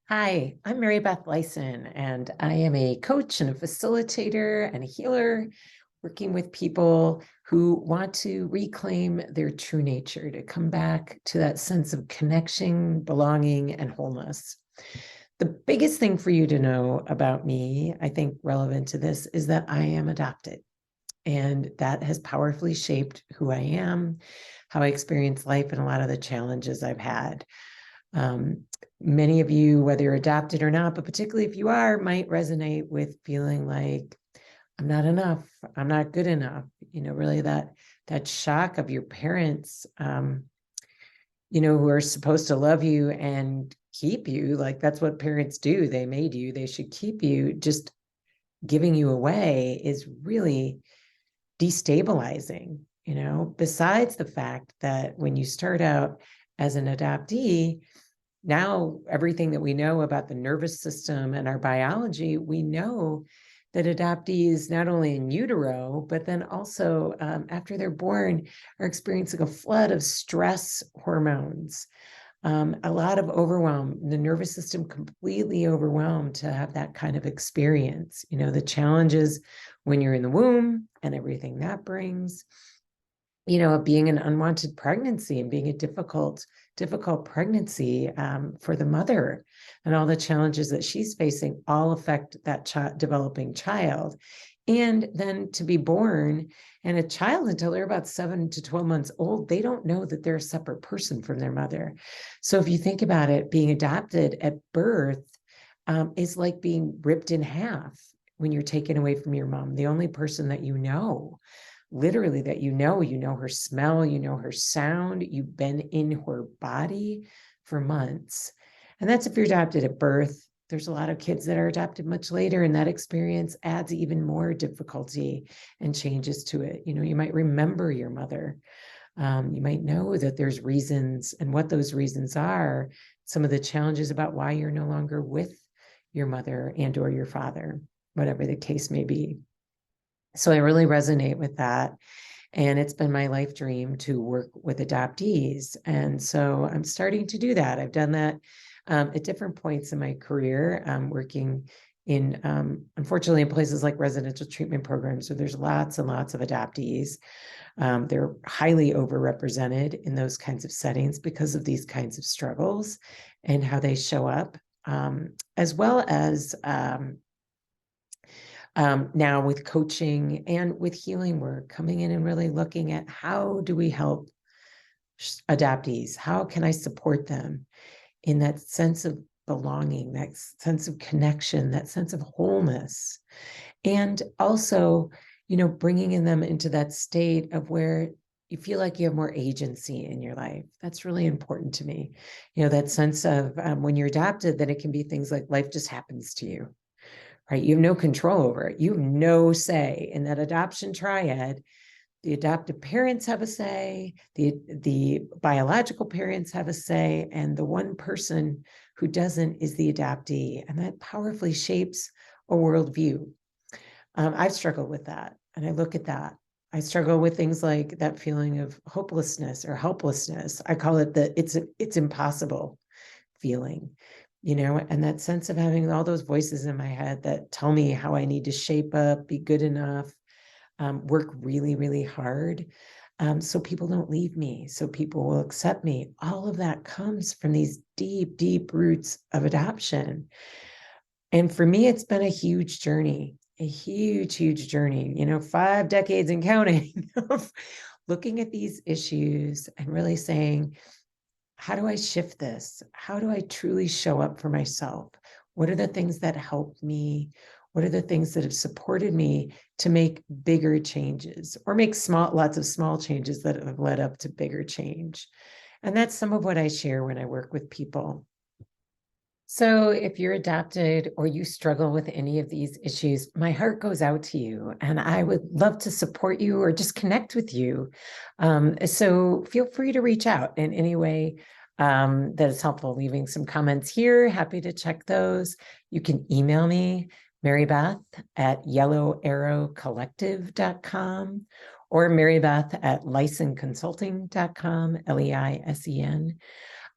Hi, I'm Mary Beth Leisen, and I am a coach and a facilitator and a healer working with people who want to reclaim their true nature, to come back to that sense of connection, belonging, and wholeness. The biggest thing for you to know about me, I think relevant to this, is that I am adopted. And that has powerfully shaped who I am, how I experience life, and a lot of the challenges I've had. Many of you, whether you're adopted or not, but particularly if you are, might resonate with feeling like I'm not enough, I'm not good enough. Really that shock of your parents, who are supposed to love you and keep you. Like that's what parents do. They made you, they should keep you. Just giving you away is really destabilizing, besides the fact that when you start out as an adoptee, now everything that we know about the nervous system and our biology, we know that adoptees, not only in utero, but then also after they're born, are experiencing a flood of stress hormones, a lot of overwhelm, the nervous system completely overwhelmed to have that kind of experience. The challenges when you're in the womb and everything that brings, being an unwanted pregnancy and being a difficult pregnancy for the mother, and all the challenges that she's facing all affect that developing child. And then to be born, and a child, until they're about 7 to 12 months old, they don't know that they're a separate person from their mother. So if you think about it, being adopted at birth is like being ripped in half when you're taken away from your mom, the only person that literally that you know her smell, her sound, you've been in her body for months. And that's if you're adopted at birth. There's a lot of kids that are adopted much later, and that experience adds even more difficulty and changes to it. You might remember your mother. You might know that there's reasons, and what those reasons are, some of the challenges about why you're no longer with your mother and or your father, whatever the case may be. So I really resonate with that. And it's been my life dream to work with adoptees. And so I'm starting to do that. I've done that at different points in my career, working in, unfortunately, in places like residential treatment programs, where there's lots and lots of adoptees. They're highly overrepresented in those kinds of settings because of these kinds of struggles and how they show up, as well as now with coaching and with healing work, coming in and really looking at how do we help adoptees? How can I support them in that sense of belonging, that sense of connection, that sense of wholeness? And also, bringing them into that state of where you feel like you have more agency in your life. That's really important to me. That sense of when you're adopted, then it can be things like life just happens to you. Right? You have no control over it. You have no say in that adoption triad. The adoptive parents have a say, the biological parents have a say, and the one person who doesn't is the adoptee. And that powerfully shapes a worldview. I've struggled with that, and I look at that. I struggle with things like that feeling of hopelessness or helplessness. I call it it's impossible feeling. And that sense of having all those voices in my head that tell me how I need to shape up, be good enough, work really, really hard, so people don't leave me, so people will accept me. All of that comes from these deep, deep roots of adoption. And for me, it's been a huge journey, a huge, huge journey, 5 decades and counting of looking at these issues and really saying, how do I shift this? How do I truly show up for myself? What are the things that helped me? What are the things that have supported me to make bigger changes, or make lots of small changes that have led up to bigger change? And that's some of what I share when I work with people. So if you're adopted or you struggle with any of these issues, my heart goes out to you, and I would love to support you or just connect with you. So feel free to reach out in any way that is helpful. Leaving some comments here, happy to check those. You can email me, marybeth at yellowarrowcollective.com, or marybeth at leisenconsulting.com, Leisen.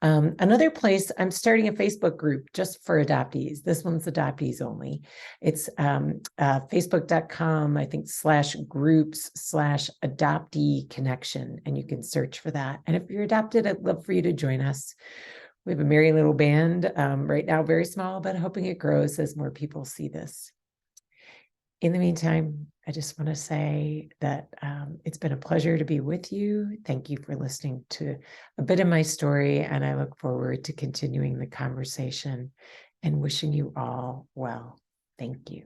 Another place, I'm starting a Facebook group just for adoptees. This one's adoptees only. It's facebook.com, I think, /groups/adoptee connection. And you can search for that. And if you're adopted, I'd love for you to join us. We have a merry little band right now, very small, but hoping it grows as more people see this. In the meantime, I just want to say that it's been a pleasure to be with you. Thank you for listening to a bit of my story, and I look forward to continuing the conversation and wishing you all well. Thank you.